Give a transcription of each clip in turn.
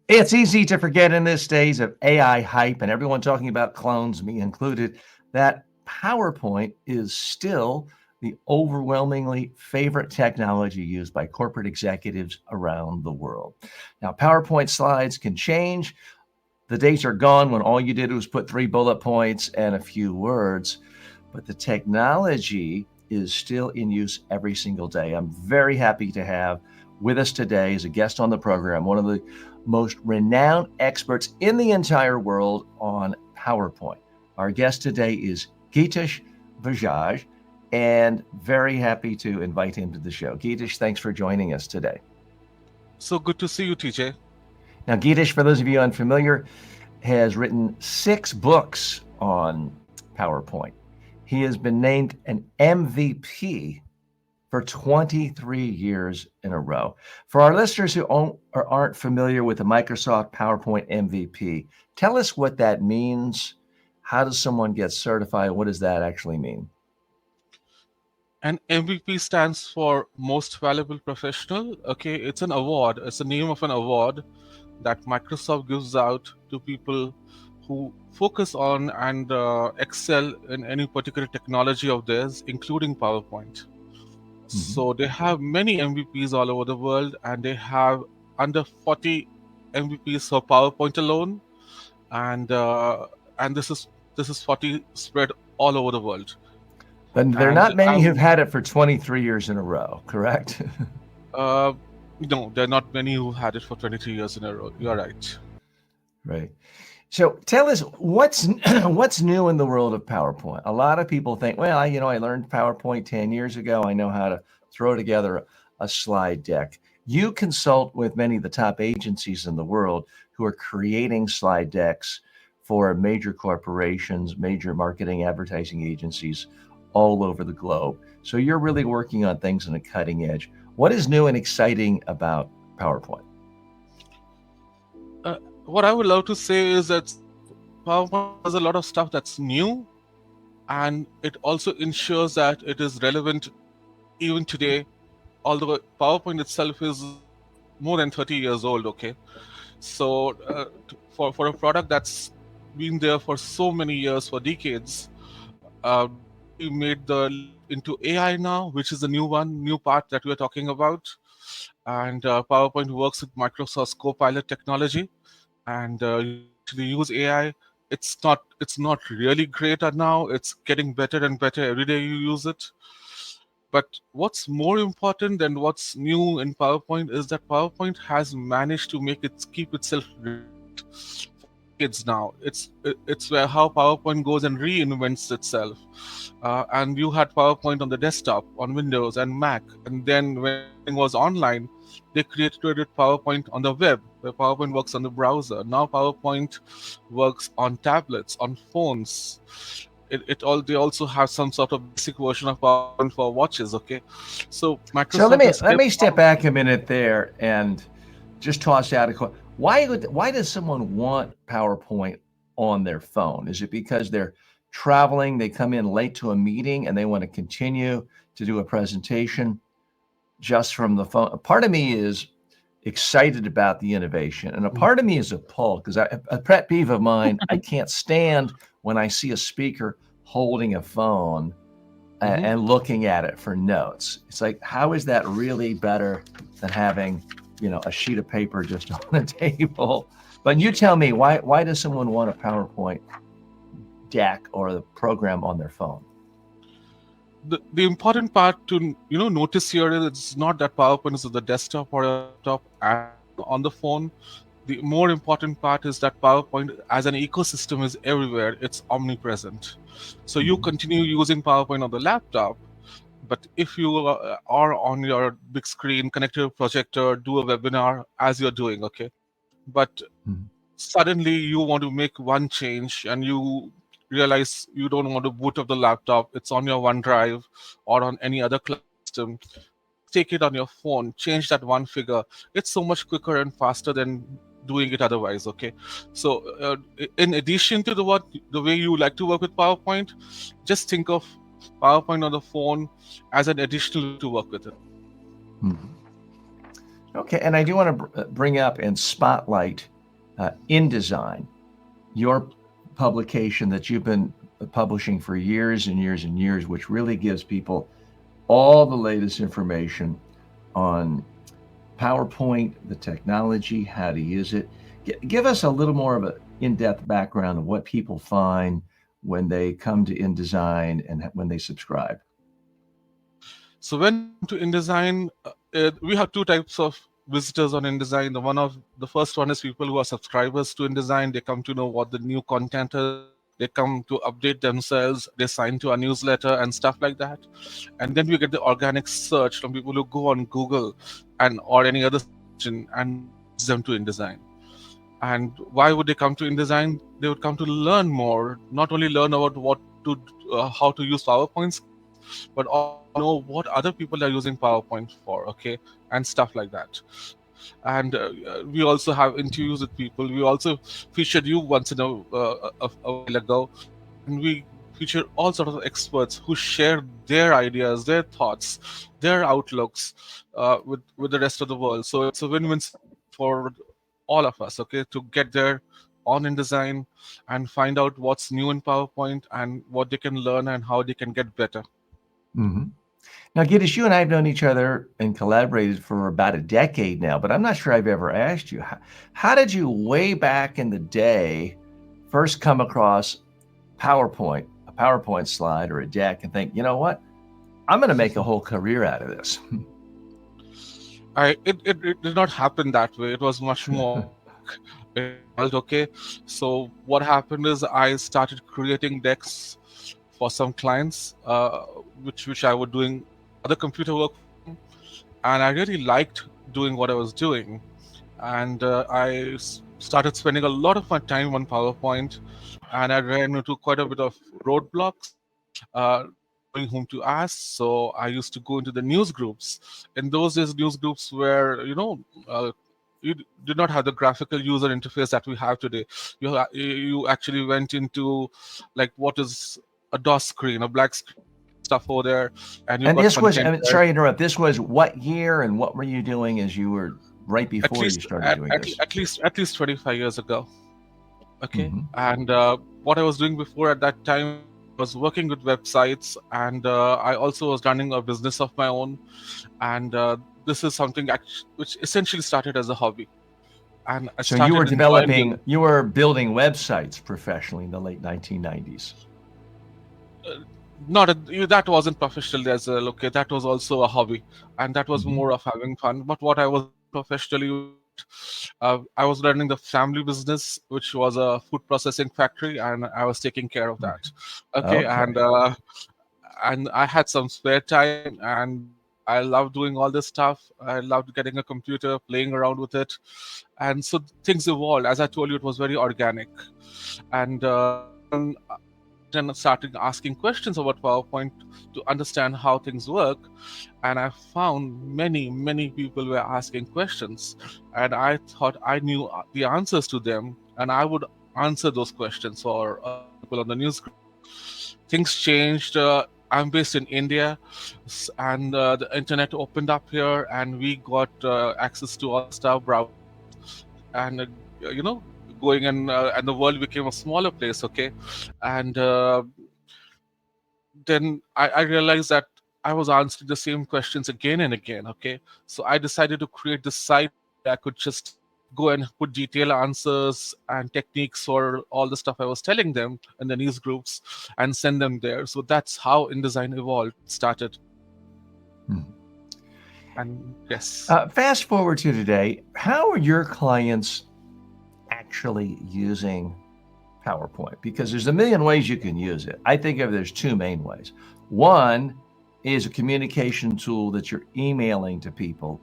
It's easy to forget in this days of AI hype and everyone talking about clones, me included, that PowerPoint is still the overwhelmingly favorite technology used by corporate executives around the world. Now, PowerPoint slides can change. The days are gone when all you did was put 3 bullet points and a few words, but the technology is still in use every single day. I'm very happy to have with us today as a guest on the program one of the most renowned experts in the entire world on PowerPoint. Our guest today is Geetesh Bajaj, and very happy to invite him to the show. Geetesh, thanks for joining us today. So good to see you, TJ. Now, Geetesh, for those of you unfamiliar, has written 6 books on PowerPoint. He has been named an MVP for 23 years in a row. For our listeners who aren't familiar with the Microsoft PowerPoint MVP, tell us what that means. How does someone get certified? What does that actually mean? And MVP stands for Most Valuable Professional. Okay, it's an award. It's the name of an award that Microsoft gives out to people who focus on and excel in any particular technology of theirs, including PowerPoint. So they have many MVPs all over the world, and they have under 40 MVPs for PowerPoint alone, and this is 40 spread all over the world. But there are And not many who've had it for 23 years in a row, correct? uh, no, there are not many who had it for 23 years in a row. You're right. Right. So tell us what's what's new in the world of PowerPoint. A lot of people think, well, I learned PowerPoint 10 years ago. I know how to throw together a slide deck. You consult with many of the top agencies in the world who are creating slide decks for major corporations, major marketing advertising agencies all over the globe. So you're really working on things on a cutting edge. What is new and exciting about PowerPoint? What I would love to say is that PowerPoint does a lot of stuff that's new, and it also ensures that it is relevant even today, although PowerPoint itself is more than 30 years old, okay? So for a product that's been there for so many years, for decades, we made the leap into AI now, which is the new part that we're talking about. And PowerPoint works with Microsoft's Copilot technology, and you can actually use AI. It's not really great at now. It's getting better and better every day you use it. But what's more important than what's new in PowerPoint is that PowerPoint has managed to keep itself relevant for decades now. It's where how PowerPoint goes and reinvents itself. And you had PowerPoint on the desktop, on Windows and Mac, and then when everything was online, they created PowerPoint on the web, where PowerPoint works on the browser. Now PowerPoint works on tablets, on phones. They also have some sort of basic version of PowerPoint for watches. Okay, so So Microsoft has let kept me step back a minute there and just toss out a question. Why does someone want PowerPoint on their phone? Is it because they're traveling, they come in late to a meeting and they want to continue to do a presentation just from the phone? A part of me is excited about the innovation, and a part of me is appalled because a pet peeve of mine, I can't stand when I see a speaker holding a phone Mhm. and looking at it for notes. It's like, how is that really better than having, a sheet of paper just on the table? But you tell me, why does someone want a PowerPoint deck or the program on their phone? The important part to notice here is it's not that PowerPoint is on the desktop or a laptop and on the phone. The more important part is that PowerPoint as an ecosystem is everywhere. It's omnipresent. So you Mhm. continue using PowerPoint on the laptop, but if you are on your big screen, connect to a projector, do a webinar as you're doing, okay? But Mhm. suddenly you want to make one change and you realize you don't want to boot up the laptop, it's on your OneDrive or on any other cloud system. Just take it on your phone, change that one figure. It's so much quicker and faster than doing it otherwise, okay? So in addition to the way you like to work with PowerPoint, just think of PowerPoint on the phone as an additional way to work with it. Mhm. Okay, and I do want to bring up and spotlight InDesign, your publication that you've been publishing for years and years and years, which really gives people all the latest information on PowerPoint, the technology, how to use it. Give us a little more of an in-depth background of what people find when they come to InDesign and when they subscribe. So when you come to InDesign, we have two types of visitors on InDesign. The first one is people who are subscribers to InDesign. They come to know what the new content is. They come to update themselves. They sign to our newsletter and stuff like that. And then we get the organic search from people who go on Google and or any other search engine, and that leads them to InDesign. And why would they come to InDesign? They would come to learn more, not only learn about how to use PowerPoint skills, but also know what other people are using PowerPoint for, okay, and stuff like that. And we also have interviews with people. We also featured you once in a while ago, and we feature all sorts of experts who share their ideas, their thoughts, their outlooks with the rest of the world. So it's a win-win situation for all of us, okay, to get there on InDesign and find out what's new in PowerPoint and what they can learn and how they can get better. Mm-hmm. Now, Geetesh, you and I have known each other and collaborated for about a decade now, but I'm not sure I've ever asked you, how did you way back in the day first come across PowerPoint, a PowerPoint slide or a deck and think, you know what, I'm going to make a whole career out of this? It did not happen that way. It was much more organic. It evolved, okay. So what happened is I started creating decks for some clients, which I was doing other computer work for them, and I really liked doing what I was doing, and started spending a lot of my time on PowerPoint, and I ran into quite a bit of roadblocks, not knowing whom to ask. So I used to go into the news groups. In those days, news groups were, did not have the graphical user interface that we have today. You actually went into like what is a DOS screen, a black screen, and stuff over there, and you've And got this was, content there. sorry to interrupt, this was what year and what were you doing as you were right At before you least started doing this? at least 25 years ago. Okay, Mm-hmm. and what I was doing before at that time was working with websites, and I also was running a business of my own, and this is something which essentially started as a hobby, and I So you were started enjoying doing. you were building websites professionally in the late 1990s. uh, Not that wasn't professionally as well, okay, that was also a hobby, and that was Mm-hmm. more of having fun. But what I was doing professionally was that I was running the family business, which was a food processing factory, and I was taking care of that, okay. Okay. And I had some spare time, and I loved doing all this stuff. I loved getting a computer, playing around with it, and so things evolved. As I told you, it was very organic, and then I went and started asking questions about PowerPoint to understand how things work, and I found many people were asking questions, and I thought I knew the answers to them, and I would answer those questions for other people on the news groups. Things changed. I'm based in India, and the internet opened up here, and we got access to all the stuff, browsers, and you know, going and the world became a smaller place. Okay, and then I realized that I was answering the same questions again and again. Okay, so I decided to create this site where I could just go and put detailed answers and techniques for all the stuff I was telling them in the news groups and send them there. So that's how InDesign evolved, started. Hmm. And yes. Fast forward to today, how are your clients actually using PowerPoint? Because there's a million ways you can use it. I think of there's two main ways. One is a communication tool that you're emailing to people,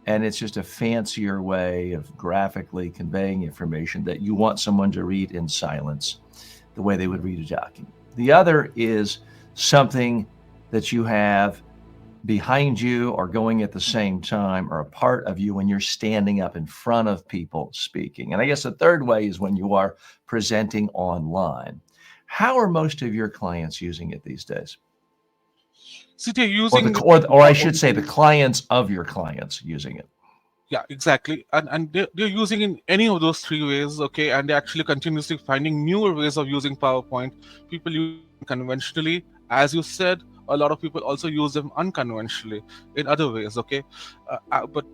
and it's just a fancier way of graphically conveying information that you want someone to read in silence, the way they would read a document. The other is something that you have behind you or going at the same time or a part of you when you're standing up in front of people speaking. And I guess the third way is when you are presenting online. How are most of your clients using it these days? So they're Or using it or I not should say the only. clients of your clients using it. Yeah, exactly. And they're using in any of those three ways, okay, and they're actually continuously finding newer ways of using PowerPoint. People use them conventionally, as you said. A lot of people also use them unconventionally in other ways, okay. But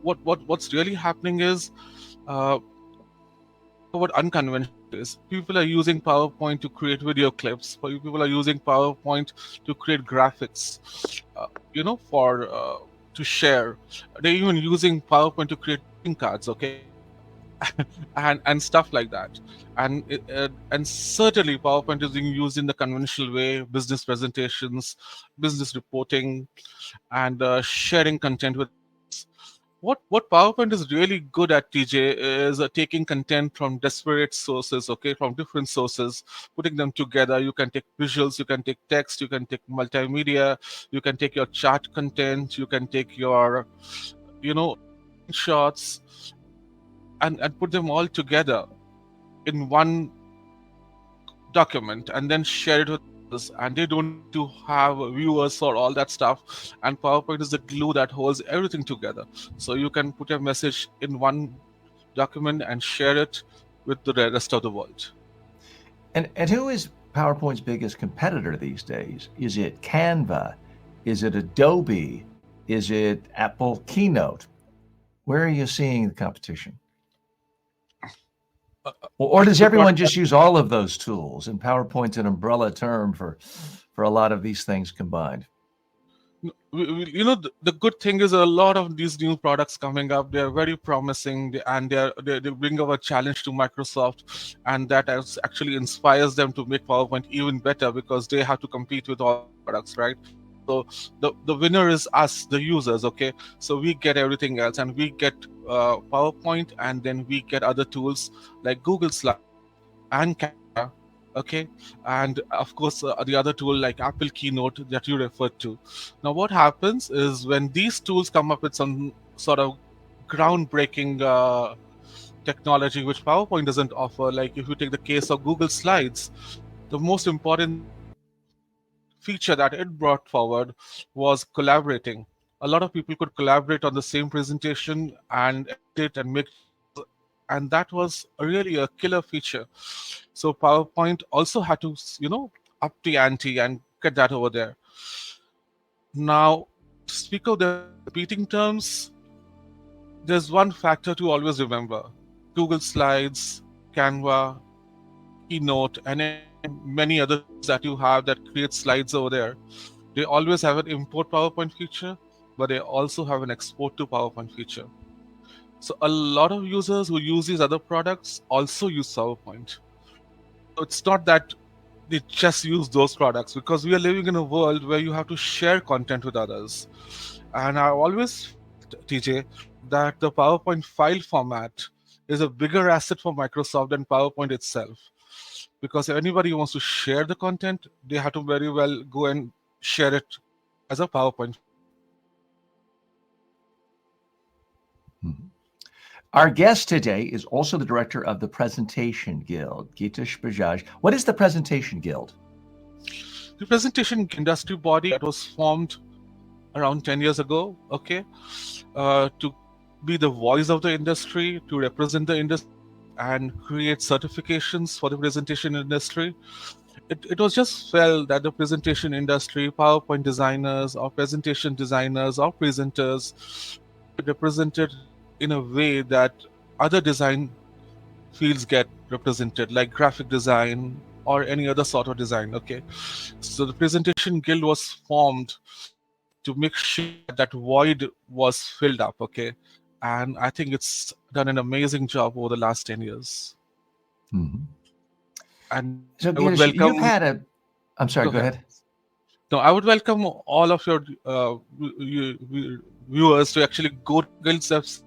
what's really happening is, let's talk about unconventional ways. People are using PowerPoint to create video clips. People are using PowerPoint to create graphics, for to share. They're even using PowerPoint to create greeting cards, okay, and stuff like that. And certainly PowerPoint is being used in the conventional way: business presentations, business reporting, and sharing content with others. What PowerPoint is really good at, TJ, is taking content from disparate sources, okay, from different sources, putting them together. You can take visuals, you can take text, you can take multimedia, you can take your chart content, you can take your, screenshots, and put them all together in one document and then share it with others, and they don't need to have viewers or all that stuff. And PowerPoint is the glue that holds everything together, so you can put your message in one document and share it with the rest of the world. And who is PowerPoint's biggest competitor these days? Is it Canva? Is it Adobe? Is it Apple Keynote? Where are you seeing the competition? Or does Good everyone question. just use all of those tools? And PowerPoint's an umbrella term for a lot of these things combined. The good thing is a lot of these new products coming up, they're very promising, and they bring up a challenge to Microsoft, and that actually inspires them to make PowerPoint even better, because they have to compete with all these products, right? So the winner is us, the users, okay. So we get everything else, and we get PowerPoint, and then we get other tools like Google Slides and Canva, okay, and of course the other tool like Apple Keynote that you referred to. Now, what happens is when these tools come up with some sort of groundbreaking technology which PowerPoint doesn't offer, like if you take the case of Google Slides, the most important feature that it brought forward was collaborating. A lot of people could collaborate on the same presentation and edit it and make changes, and that was really a killer feature. So PowerPoint also had to, up the ante and get that over there. Now, to speak of them in competing terms, there's one factor to always remember: Google Slides, Canva, Keynote, and many other tools that you have that create slides over there. They always have an import PowerPoint feature, but they also have an export to PowerPoint feature. So a lot of users who use these other products also use PowerPoint. So it's not that they just use those products, because we are living in a world where you have to share content with others. And I always felt, TJ, that the PowerPoint file format is a bigger asset for Microsoft than PowerPoint itself. Because if anybody wants to share the content, they have to very well go and share it as a PowerPoint file. Mhm. Our guest today is also the director of the Presentation Guild, Geetesh Bajaj. What is the Presentation Guild? The presentation industry body that was formed around 10 years ago, okay, to be the voice of the industry, to represent the industry, and create certifications for the presentation industry. It was just felt that the presentation industry, PowerPoint designers, or presentation designers, or presenters should be represented in a way that other design fields get represented, like graphic design or any other sort of design, okay. So the presentation guild was formed to make sure that that void was filled up, okay. And I think it's done an amazing job over the last 10 years. Mhm. And So, I would Geetesh, you've welcome, had a, I'm sorry, go go ahead. ahead. No, I would welcome all of your viewers to actually go to Guild's website,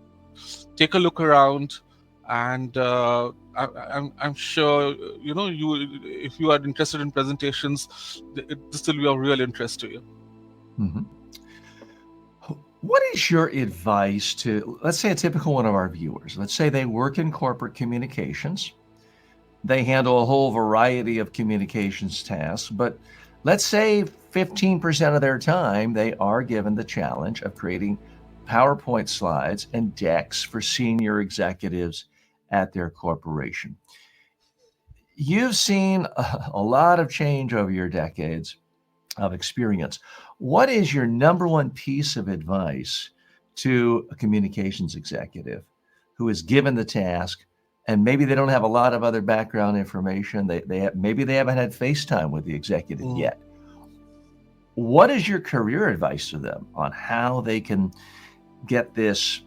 take a look around, and I'm sure if you are interested in presentations, this will be of real interest to you. Mhm. What is your advice to, let's say, a typical one of our viewers? Let's say they work in corporate communications. They handle a whole variety of communications tasks, but let's say 15% of their time they are given the challenge of creating PowerPoint slides and decks for senior executives at their corporation. You've seen a lot of change over your decades of experience. What is your number one piece of advice to a communications executive who is given the task and maybe they don't have a lot of other background information? Maybe they haven't had FaceTime with the executive yet. What is your career advice to them on how they can get this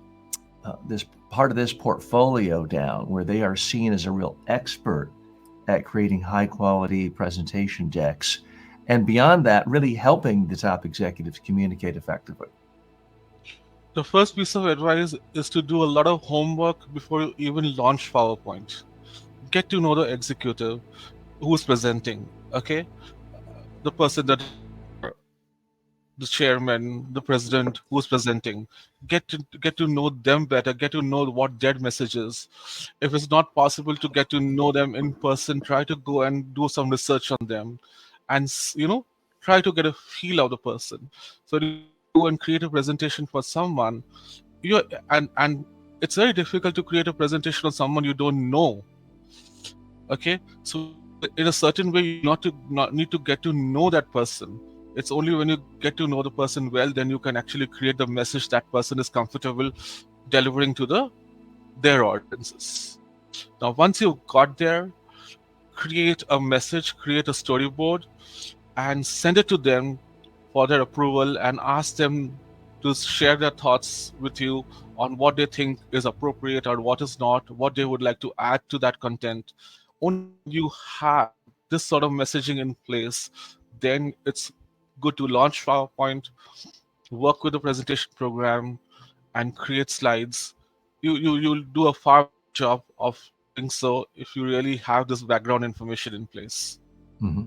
part of this portfolio down where they are seen as a real expert at creating high quality presentation decks, and beyond that, really helping the top executives communicate effectively? The first piece of advice is to do a lot of homework before you even launch PowerPoint. Get to know the executive who's presenting, okay? The person that the chairman, the president who's presenting. Get to know them better, get to know what their message is. If it's not possible to get to know them in person, try to go and do some research on them and try to get a feel of the person. So you go and create a presentation for someone, you and it's very difficult to create a presentation on someone you don't know. Okay, so in a certain way you not need to get to know that person. It's only when you get to know the person well, then you can actually create the message that person is comfortable delivering to their audiences. Now once you've got there, create a message, create a storyboard, and send it to them for their approval, and ask them to share their thoughts with you on what they think is appropriate or what is not, what they would like to add to that content. Only when you have this sort of messaging in place, then it's good to launch PowerPoint, work with the presentation program, and create slides. You'll do a far better job of doing so if you really have this background information in place. Mm-hmm.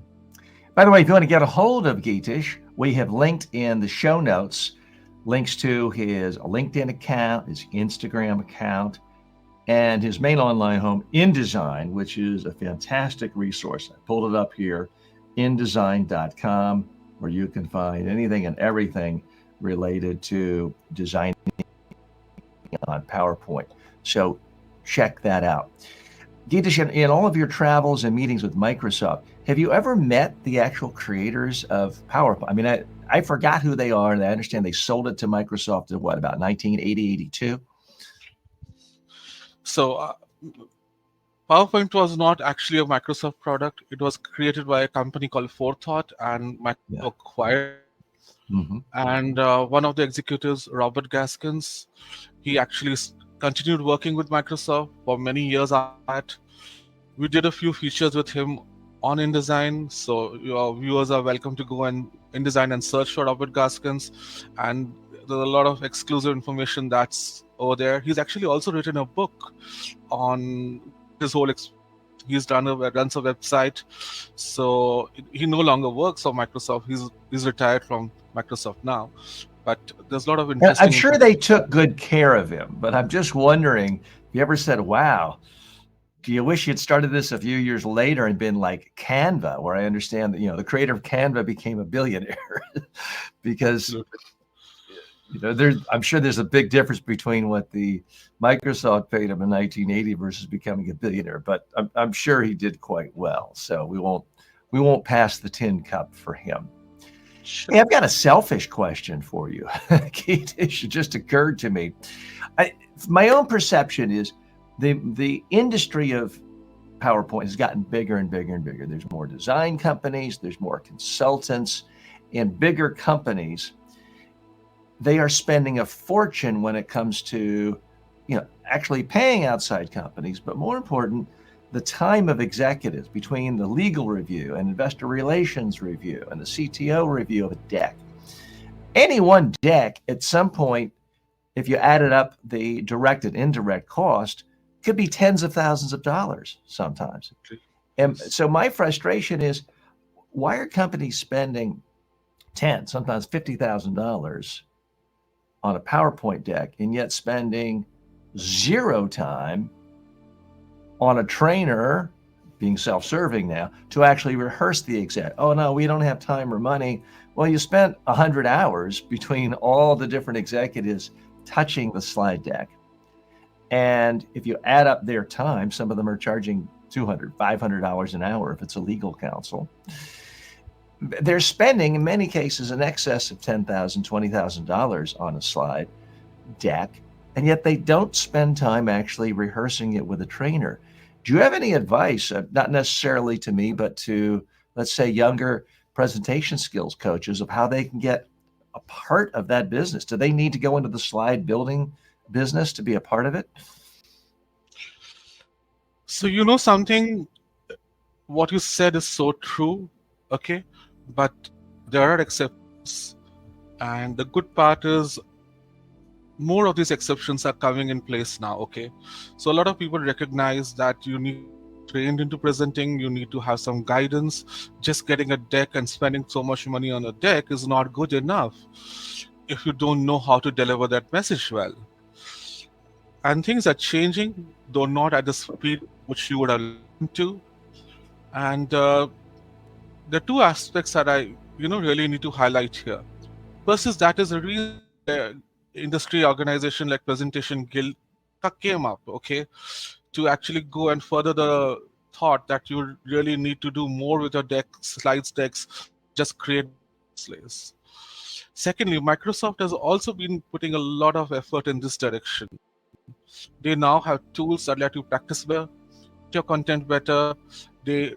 By the way, if you want to get a hold of Geetesh, we have linked in the show notes links to his LinkedIn account, his Instagram account, and his main online home, InDesign, which is a fantastic resource. I pulled it up here, indesign.com, where you can find anything and everything related to designing on PowerPoint. So check that out. Geetesh, in all of your travels and meetings with Microsoft, have you ever met the actual creators of PowerPoint? I mean, I forgot who they are, and I understand they sold it to Microsoft in about 1980, 82? So PowerPoint was not actually a Microsoft product. It was created by a company called Forethought, and Microsoft acquired. Mm-hmm. And one of the executives, Robert Gaskins, he actually continued working with Microsoft for many years after that. We did a few features with him on InDesign, so your viewers are welcome to go and InDesign and search for Robert Gaskins, and there's a lot of exclusive information that's over there. He's actually also written a book on his whole experience. He's runs a website, so he no longer works for Microsoft. He's retired from Microsoft now, but there's a lot of interesting. I'm sure they took good care of him, but I'm just wondering if you ever said, "Wow, do you wish you'd started this a few years later and been like Canva," where I understand that the creator of Canva became a billionaire because I'm sure there's a big difference between what the Microsoft paid him in 1980 versus becoming a billionaire, but I'm sure he did quite well. So we won't pass the tin cup for him. Sure. Hey, I've got a selfish question for you. It just occurred to me. My own perception is the industry of PowerPoint has gotten bigger and bigger and bigger. There's more design companies, there's more consultants, and bigger companies. They are spending a fortune when it comes to, actually paying outside companies, but more important, the time of executives between the legal review and investor relations review and the CTO review of a deck. Any one deck at some point, if you added up the direct and indirect cost, could be tens of thousands of dollars sometimes. And so my frustration is, why are companies spending sometimes $50,000 on a PowerPoint deck and yet spending zero time on a trainer, being self-serving now, to actually rehearse the exec? Oh no, we don't have time or money. Well, you spent 100 hours between all the different executives touching the slide deck. And if you add up their time, some of them are charging $200, $500 an hour if it's a legal counsel. They're spending, in many cases, in excess of $10,000, $20,000 on a slide deck, and yet they don't spend time actually rehearsing it with a trainer. Do you have any advice, not necessarily to me, but to, let's say, younger presentation skills coaches of how they can get a part of that business? Do they need to go into the slide building business to be a part of it? So, you know something, what you said is so true, okay? But there are exceptions. And the good part is more of these exceptions are coming in place now, okay? So a lot of people recognize that you need to be trained into presenting, you need to have some guidance. Just getting a deck and spending so much money on a deck is not good enough if you don't know how to deliver that message well. And things are changing, though not at the speed which you would have liked to. And the two aspects that I really need to highlight here. First is that is the reason why industry organization like Presentation Guild came up, okay, to actually go and further the thought that you really need to do more with your deck, slides decks, than just create them in the first place. Secondly, Microsoft has also been putting a lot of effort in this direction. They now have tools that let you practice better, create your content better. They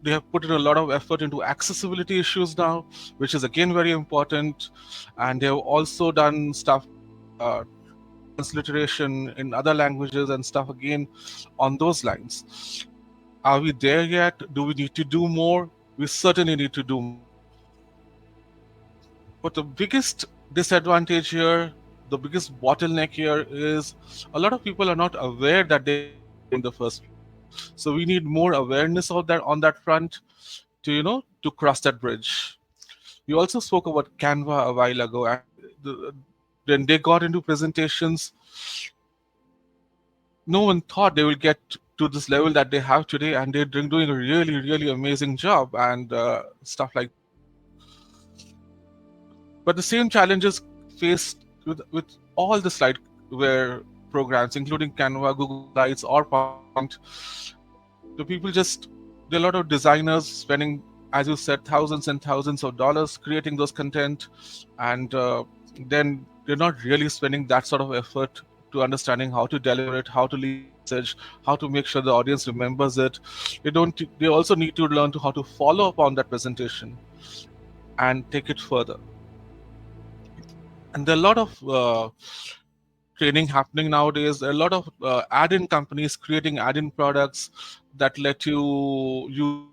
they have put in a lot of effort into accessibility issues now, which is again very important. And they have also done stuff like transliteration in other languages and stuff again on those lines. Are we there yet? Do we need to do more? We certainly need to do more. But the biggest disadvantage here, the biggest bottleneck here is a lot of people are not aware that they need AI in the first place. So we need more awareness of that on that front to to cross that bridge. You also spoke about Canva a while ago, and when they got into presentations, no one thought they will get to this level that they have today, and they're doing a really, really amazing job and stuff like that. But the same challenges faced with all the slideware programs, including Canva, Google Slides, or PowerPoint. The people just, there are a lot of designers spending, as you said, thousands and thousands of dollars creating those content, and then they're not really spending that sort of effort to understanding how to deliver it, how to leave a message, how to make sure the audience remembers it. They don't. They also need to learn to how to follow up on that presentation and take it further. And there are a lot of training happening nowadays. There are a lot of add-in companies creating add-in products that let you use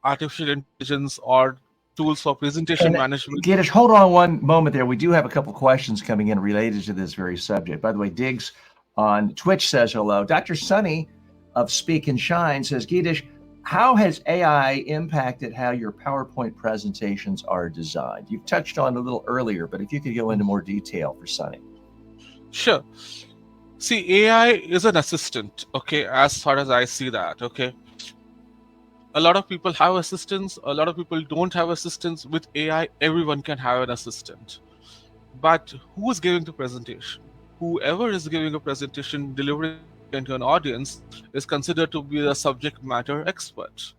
artificial intelligence or tools for presentation And management. Geetesh, hold on one moment there. We do have a couple questions coming in related to this very subject. By the way, Diggs on Twitch says hello. Dr. Sunny of Speak and Shine says, Geetesh, how has AI impacted how your PowerPoint presentations are designed? You've touched on a little earlier, but if you could go into more detail for Sunny. Sure. See, AI is an assistant, okay, as far as I see that, okay. A lot of people have assistants, a lot of people don't have assistants. With AI, everyone can have an assistant. But who is giving the presentation? Whoever is giving a presentation, delivering the content to an audience, is considered to be a subject matter expert.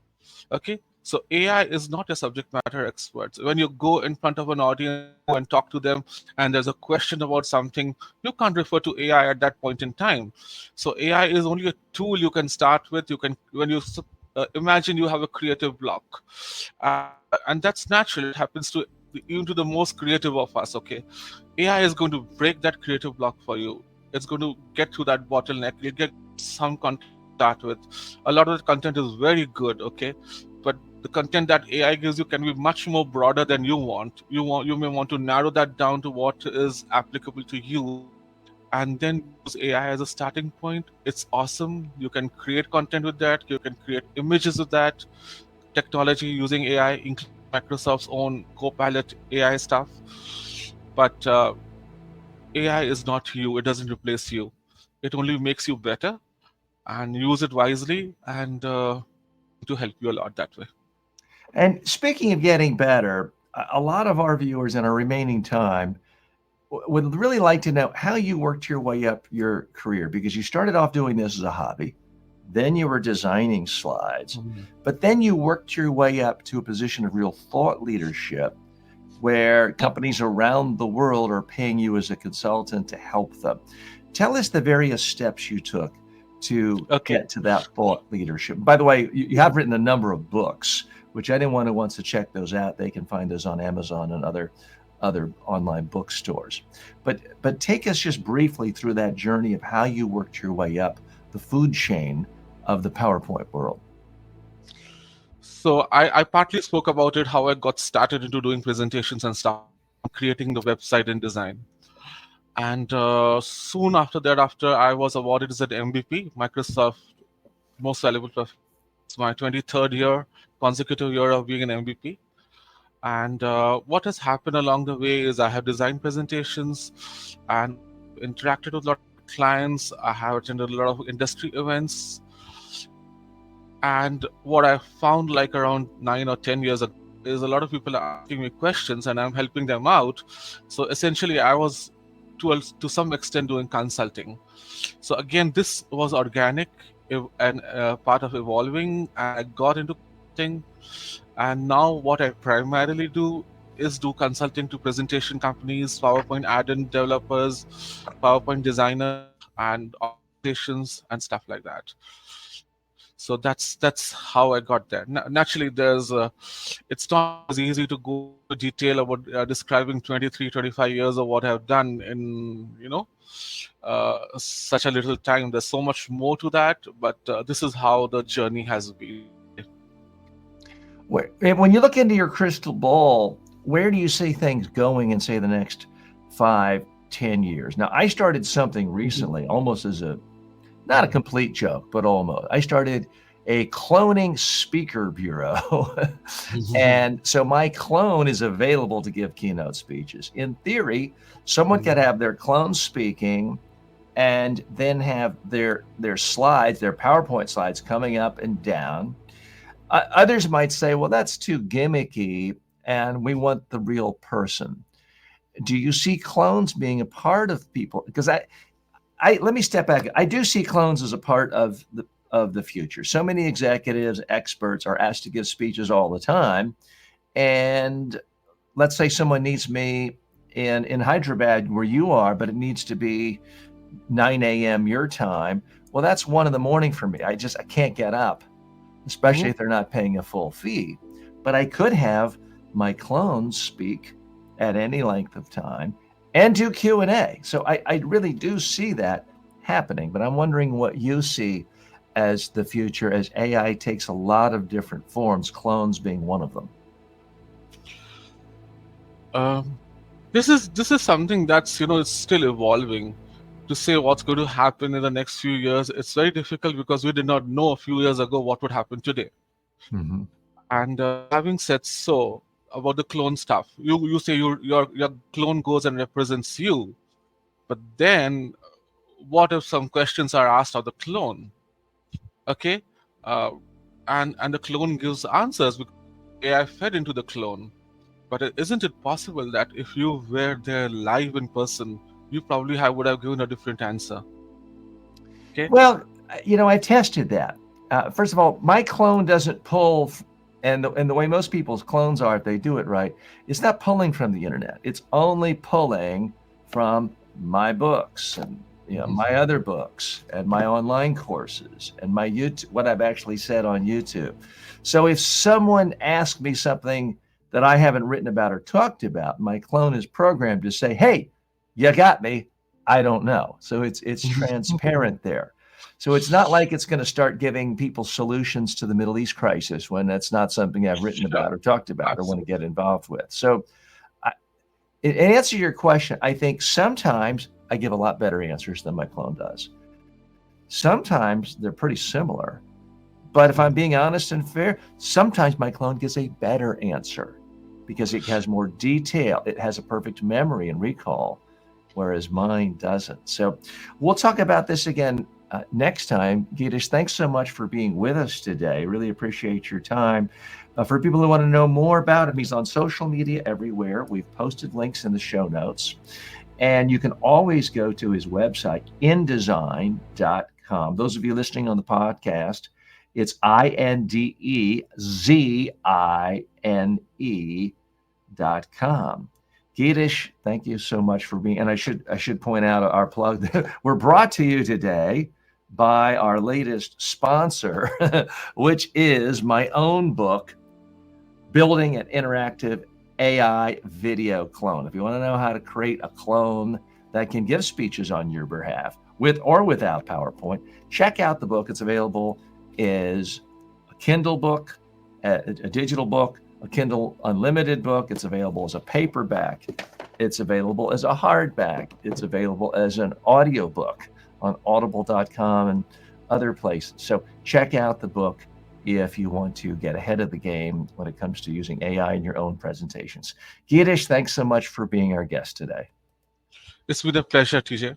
Okay? So AI is not a subject matter expert. When you go in front of an audience, you go and talk to them, and there's a question about something, you can't refer to AI at that point in time. So AI is only a tool you can start with. You can, when you imagine you have a creative block, and that's natural. It happens to even to the most creative of us. Okay, AI is going to break that creative block for you. It's going to get through that bottleneck. You get some content to start with. A lot of the content is very good, okay, but the content that AI gives you can be much more broader than you want. You may want to narrow that down to what is applicable to you, and then use AI as a starting point. It's awesome. You can create content with that. You can create images with that technology using AI, including Microsoft's own Copilot AI stuff. But AI is not you. It doesn't replace you. It only makes you better, and use it wisely, and it's going to help you a lot that way. And speaking of getting better, a lot of our viewers in our remaining time would really like to know how you worked your way up your career, because you started off doing this as a hobby, then you were designing slides, but then you worked your way up to a position of real thought leadership where companies around the world are paying you as a consultant to help them. Tell us the various steps you took to Okay. get to that thought leadership. By the way, you have written a number of books, which anyone who wants to check those out, they can find those on Amazon and other online bookstores. But take us just briefly through that journey of how you worked your way up the food chain of the PowerPoint world. So I partly spoke about it, how I got started into doing presentations and stuff, creating the website and design. And soon after that, after I was awarded as an MVP, Microsoft Most Valuable Professional. It's my 23rd year, consecutive year of being an MVP. And what has happened along the way is I have designed presentations and interacted with a lot of clients. I have attended a lot of industry events. And what I found like around 9 or 10 years ago is a lot of people are asking me questions and I'm helping them out. So essentially, I was to some extent doing consulting. So again, this was organic and part of evolving. I got into consulting, and now what I primarily do is do consulting to presentation companies, PowerPoint add-in developers, PowerPoint designers, and organizations and stuff like that. So that's how I got there. Naturally, it's not as easy to go into detail about describing 23, 25 years of what I've done in such a little time. There's so much more to that, but this is how the journey has been. When you look into your crystal ball, where do you see things going in, say, the next 5, 10 years? Now, I started something recently, almost as not a complete joke, but almost. I started a cloning speaker bureau. And so my clone is available to give keynote speeches. In theory, someone could have their clone speaking and then have their slides, their PowerPoint slides coming up and down. Others might say, well, that's too gimmicky and we want the real person. Do you see clones being a part of people? Because let me step back. I do see clones as a part of the future. So many executives, experts are asked to give speeches all the time. And let's say someone needs me in Hyderabad where you are, but it needs to be 9 a.m. your time. Well, that's 1 a.m. for me. I can't get up, especially if they're not paying a full fee. But I could have my clones speak at any length of time and do Q&A. So I really do see that happening, but I'm wondering what you see as the future as AI takes a lot of different forms, clones being one of them. This is something that's it's still evolving. To say what's going to happen in the next few years, it's very difficult because we did not know a few years ago what would happen today. Mm-hmm. And having said so about the clone stuff, you say your clone goes and represents you, but then what if some questions are asked of the clone? Okay, and the clone gives answers because AI fed into the clone. But isn't it possible that if you were there live in person, you probably would have given a different answer? Okay. Well, I tested that. First of all, my clone doesn't pull, and the way most people's clones are, if they do it right, it's not pulling from the internet. It's only pulling from my books and my other books and my online courses and my YouTube, what I've actually said on YouTube. So if someone asks me something that I haven't written about or talked about, my clone is programmed to say, "Hey, you got me. I don't know." So it's transparent there. So it's not like it's going to start giving people solutions to the Middle East crisis when that's not something I've written about or talked about or want to get involved with. So in answer to your question, I think sometimes I give a lot better answers than my clone does. Sometimes they're pretty similar. But if I'm being honest and fair, sometimes my clone gives a better answer because it has more detail. It has a perfect memory and recall, whereas mine doesn't. So we'll talk about this again next time. Geetesh, thanks so much for being with us today. Really appreciate your time. For people who want to know more about him, he's on social media everywhere. We've posted links in the show notes. And you can always go to his website, indesign.com. Those of you listening on the podcast, it's INDEZINE.com. Geetesh, thank you so much for being, and I should point out our plug. We're brought to you today by our latest sponsor, which is my own book, Building an Interactive AI Video Clone. If you want to know how to create a clone that can give speeches on your behalf, with or without PowerPoint, check out the book. It's available as a Kindle book, a digital book, a Kindle Unlimited book. It's available as a paperback. It's available as a hardback. It's available as an audiobook on audible.com and other places. So check out the book if you want to get ahead of the game when it comes to using AI in your own presentations. Geetesh, thanks so much for being our guest today. It's been a pleasure, TJ.